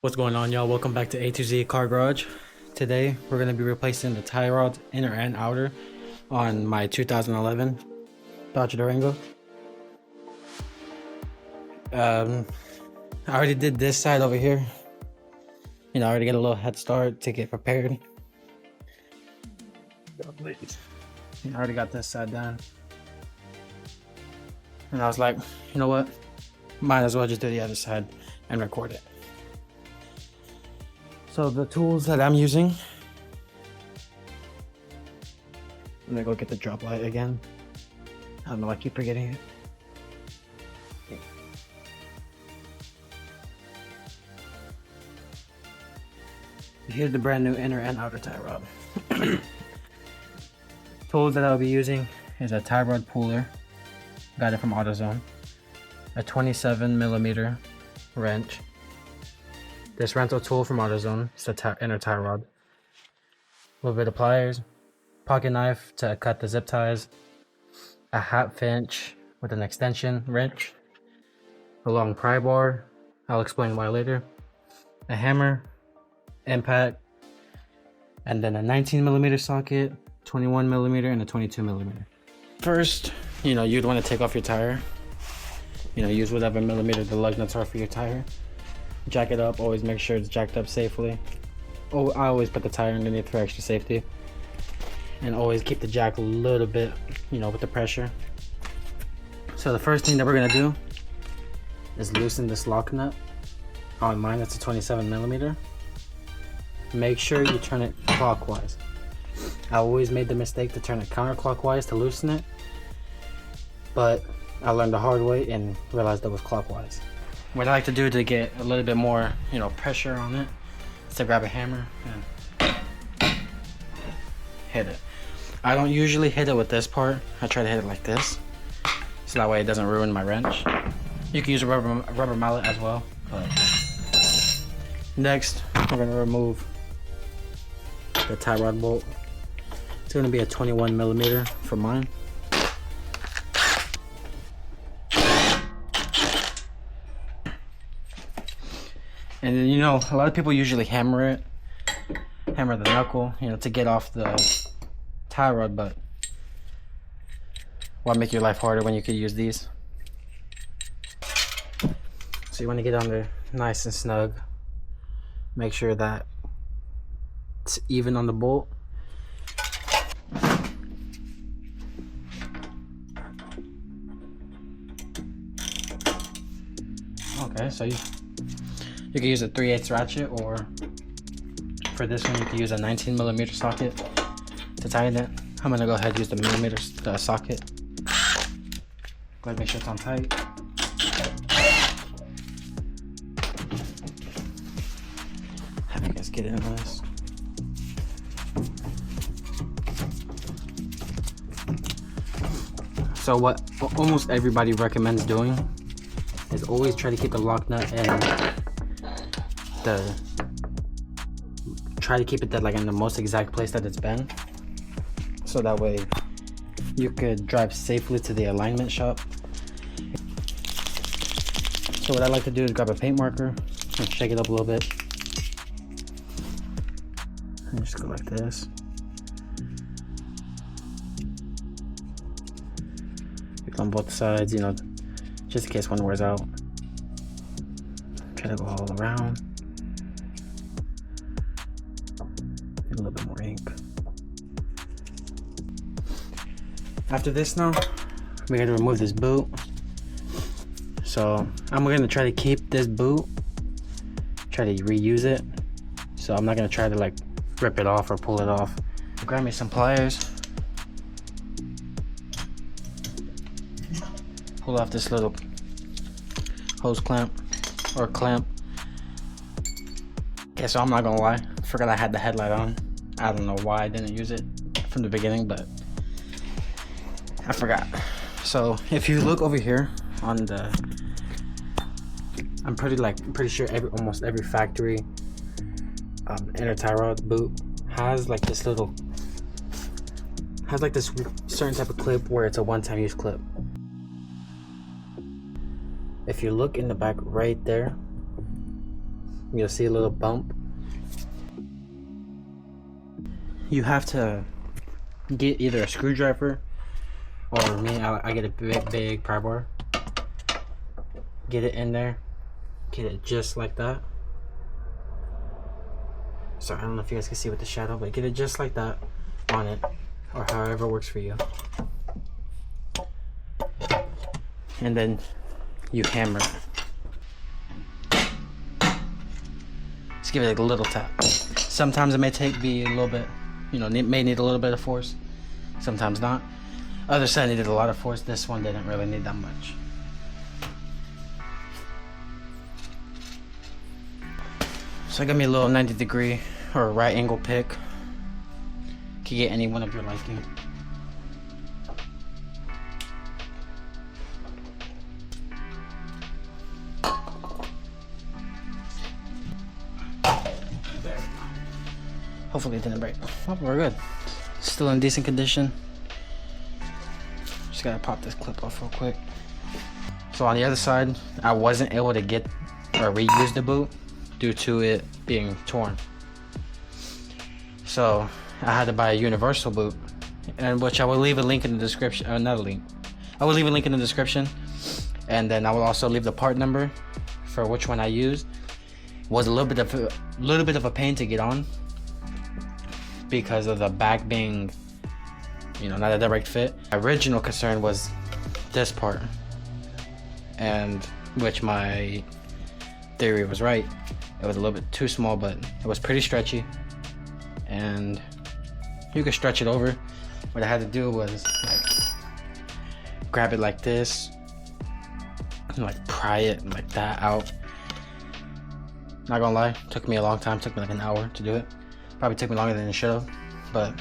What's going on, y'all? Welcome back to A to Z Car Garage. Today we're going to be replacing the tie rods inner and outer on my 2011 Dodge Durango. I already did this side over here. I already get a little head start to get prepared. I already got this side done. And I was like, you know what? Might as well just do the other side and record it. So the tools that I'm using, I'm gonna go get the drop light again. I don't know, I keep forgetting it. Here's the brand new inner and outer tie rod. Tools that I'll be using is a tie rod puller, got it from AutoZone, a 27mm wrench. This rental tool from AutoZone, it's the inner tie rod. A little bit of pliers, pocket knife to cut the zip ties, a hat pinch with an extension wrench, a long pry bar, I'll explain why later, a hammer, impact, and then a 19mm socket, 21mm, and a 22mm. First, you'd want to take off your tire. Use whatever millimeter the lug nuts are for your tire. Jack it up, always make sure it's jacked up safely. Oh, I always put the tire underneath for extra safety. And always keep the jack a little bit, with the pressure. So the first thing that we're gonna do is loosen this lock nut. On mine, it's a 27mm. Make sure you turn it clockwise. I always made the mistake to turn it counterclockwise to loosen it, but I learned the hard way and realized it was clockwise. What I like to do to get a little bit more, pressure on it is to grab a hammer and hit it. I don't usually hit it with this part. I try to hit it like this, so that way it doesn't ruin my wrench. You can use a rubber mallet as well. But next, we're gonna remove the tie rod bolt. It's gonna be a 21mm for mine. And then, a lot of people usually hammer the knuckle, to get off the tie rod, but why make your life harder when you could use these? So you want to get on there nice and snug. Make sure that it's even on the bolt. Okay, so you can use a 3/8 ratchet, or for this one you can use a 19mm socket to tighten it. I'm gonna go ahead and use the socket. Go ahead and make sure it's on tight. Have you guys get in on this. So what almost everybody recommends doing is always try to keep the lock nut and try to keep it that in the most exact place that it's been, so that way you could drive safely to the alignment shop. So what I like to do is grab a paint marker and shake it up a little bit and just go like this. On both sides, just in case one wears out. Try to go all around. Get a little bit more ink. After this now, we're gonna remove this boot. So I'm gonna try to keep this boot, try to reuse it. So I'm not gonna try to rip it off or pull it off. Grab me some pliers. Pull off this little hose clamp or clamp. Okay, so I'm not gonna lie, I forgot I had the headlight on. I don't know why I didn't use it from the beginning, but I forgot. So if you look over here on the, I'm pretty sure almost every factory inner tie rod boot has this this certain type of clip where it's a one-time use clip. If you look in the back right there, you'll see a little bump. You have to get either a screwdriver, or me, I get a big pry bar. Get it in there, get it just like that. Sorry, I don't know if you guys can see with the shadow, but get it just like that on it, or however works for you. And then you hammer it. Just give it like a little tap. Sometimes it may be a little bit, it may need a little bit of force. Sometimes not. Other side needed a lot of force. This one didn't really need that much. So I got me a little 90-degree or right angle pick. Can get any one of your liking. Hopefully it didn't break. Oh, we're good. Still in decent condition. Just gotta pop this clip off real quick. So on the other side, I wasn't able to get or reuse the boot due to it being torn. So I had to buy a universal boot, and which I will leave a link in the description. Not a link. I will leave a link in the description, and then I will also leave the part number for which one I used. Was a little bit of a pain to get on because of the back being, not a direct fit. My original concern was this part, and which my theory was right. It was a little bit too small, but it was pretty stretchy, and you could stretch it over. What I had to do was grab it like this, and pry it like that out. Not gonna lie, took me a long time. Took me like an hour to do it. Probably took me longer than it should have, but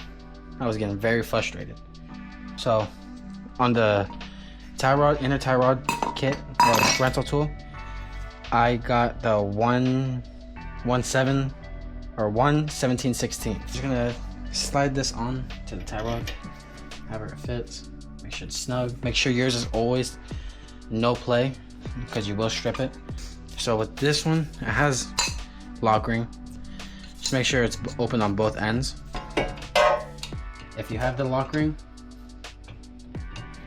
I was getting very frustrated. So on the inner tie rod kit or rental tool, I got the 1/17/16. Just gonna slide this on to the tie rod, however it fits. Make sure it's snug. Make sure yours is always no play, because you will strip it. So with this one, it has lock ring. Just make sure it's open on both ends. If you have the lock ring,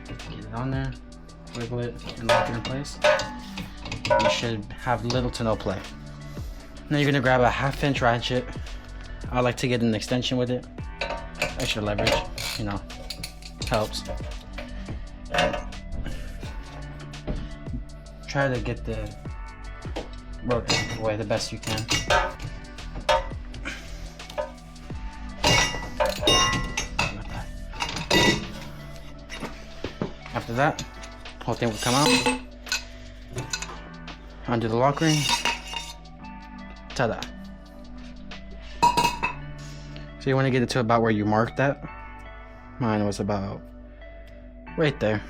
get it on there, wiggle it, and lock it in place. You should have little to no play. Now you're gonna grab a 1/2-inch ratchet. I like to get an extension with it. Extra leverage, helps. Try to get the rope out of the way the best you can. After that, whole thing will come out. Undo the lock ring. Ta-da. So you want to get it to about where you marked that. Mine was about right there.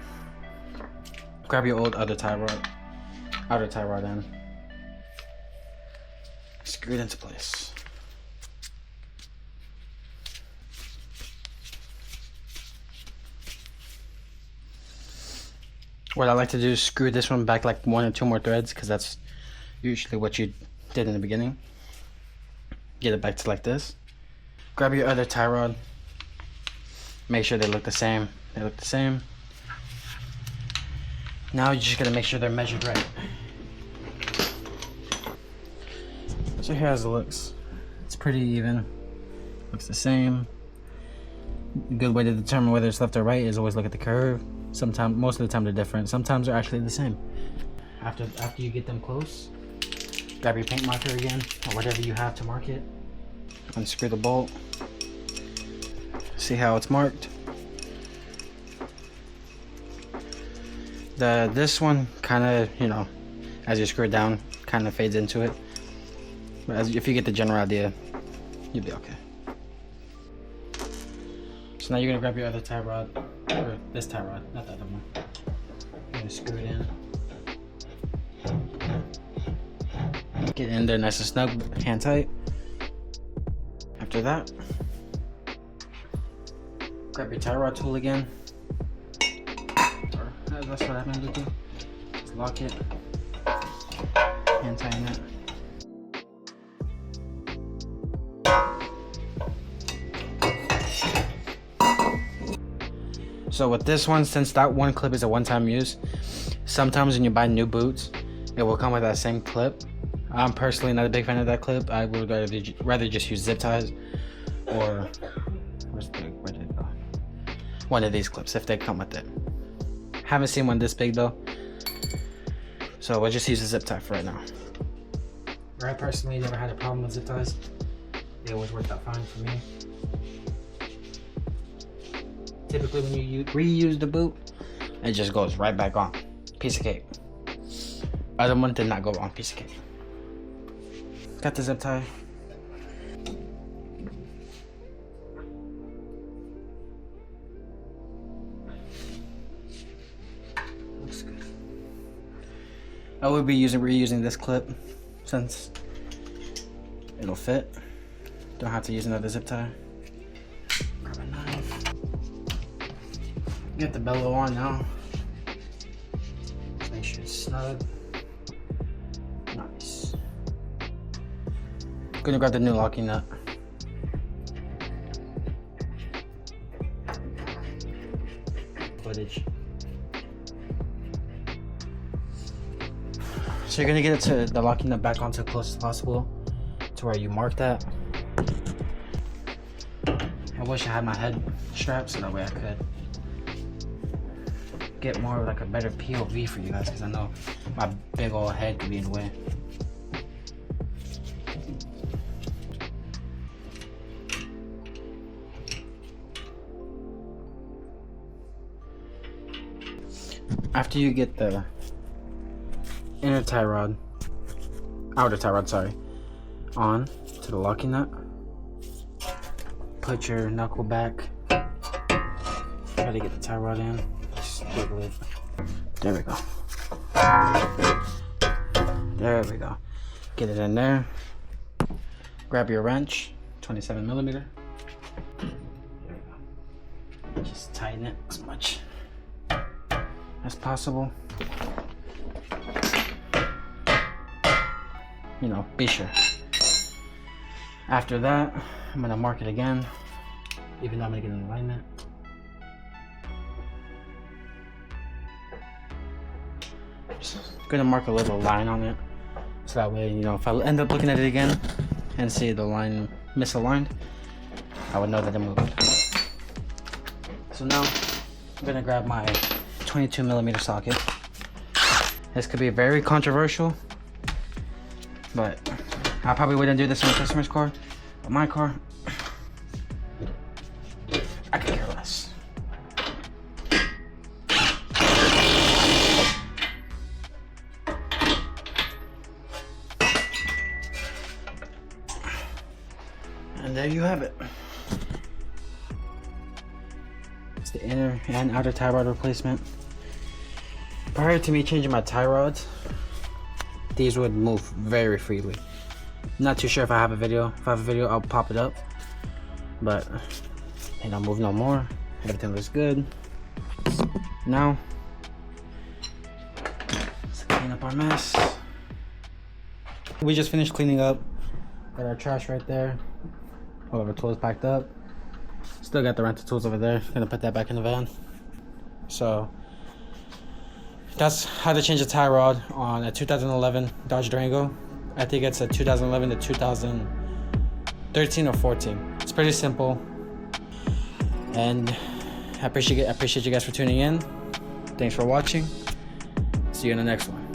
Grab your old outer tie rod end. Screw it into place. What I like to do is screw this one back like 1 or 2 more threads, because that's usually what you did in the beginning. Get it back to like this. Grab your other tie rod. Make sure they look the same. They look the same. Now you just gotta make sure they're measured right. So here's it looks. It's pretty even. Looks the same. A good way to determine whether it's left or right is always look at the curve. Sometimes, most of the time they're different. Sometimes they're actually the same. After you get them close, grab your paint marker again, or whatever you have to mark it. Unscrew the bolt. See how it's marked. This one kind of, as you screw it down, kind of fades into it. But if you get the general idea, you'll be okay. So now you're gonna grab your other tie rod, or this tie rod, not the other one. You're gonna screw it in. Get in there nice and snug, hand tight. After that, grab your tie rod tool again. Or that's what I'm gonna do. Just lock it, hand tighten it. So with this one, since that one clip is a one-time use, sometimes when you buy new boots, it will come with that same clip. I'm personally not a big fan of that clip. I would rather just use zip ties or where did it go? One of these clips if they come with it. Haven't seen one this big though, so we'll just use a zip tie for right now. I personally never had a problem with zip ties. They always worked out fine for me. Typically when you reuse the boot, it just goes right back on. Piece of cake. Other one did not go on. Piece of cake. Got the zip tie. Looks good. I will be reusing this clip since it'll fit. Don't have to use another zip tie. Grab a knife. Get the bellow on now. Make sure it's snug. Nice. Gonna grab the new locking nut. Footage. So you're gonna get it to the locking nut back onto as close as possible to where you marked that. I wish I had my head strapped so that way I could get more like a better POV for you guys, because I know my big old head could be in the way. After you get the outer tie rod, sorry, on to the locking nut, put your knuckle back, try to get the tie rod in. Wiggle it. There we go. There we go. Get it in there. Grab your wrench, 27 millimeter. There we go. Just tighten it as much as possible. You know, be sure. After that, I'm gonna mark it again, even though I'm gonna get in alignment. Gonna mark a little line on it, so that way, you know, if I end up looking at it again and see the line misaligned, I would know that it moved. So now I'm gonna grab my 22 millimeter socket. This could be very controversial, but I probably wouldn't do this in a customer's car. But my car, I could care less. And there you have it. It's the inner and outer tie rod replacement. Prior to me changing my tie rods, these would move very freely. Not too sure if I have a video. If I have a video, I'll pop it up. But they don't move no more. Everything looks good. Now, let's clean up our mess. We just finished cleaning up. Got our trash right there. All of our tools packed up. Still got the rental tools over there. Gonna put that back in the van. So that's how to change a tie rod on a 2011 Dodge Durango. I think it's a 2011 to 2013 or 14. It's pretty simple. And I appreciate you guys for tuning in. Thanks for watching. See you in the next one.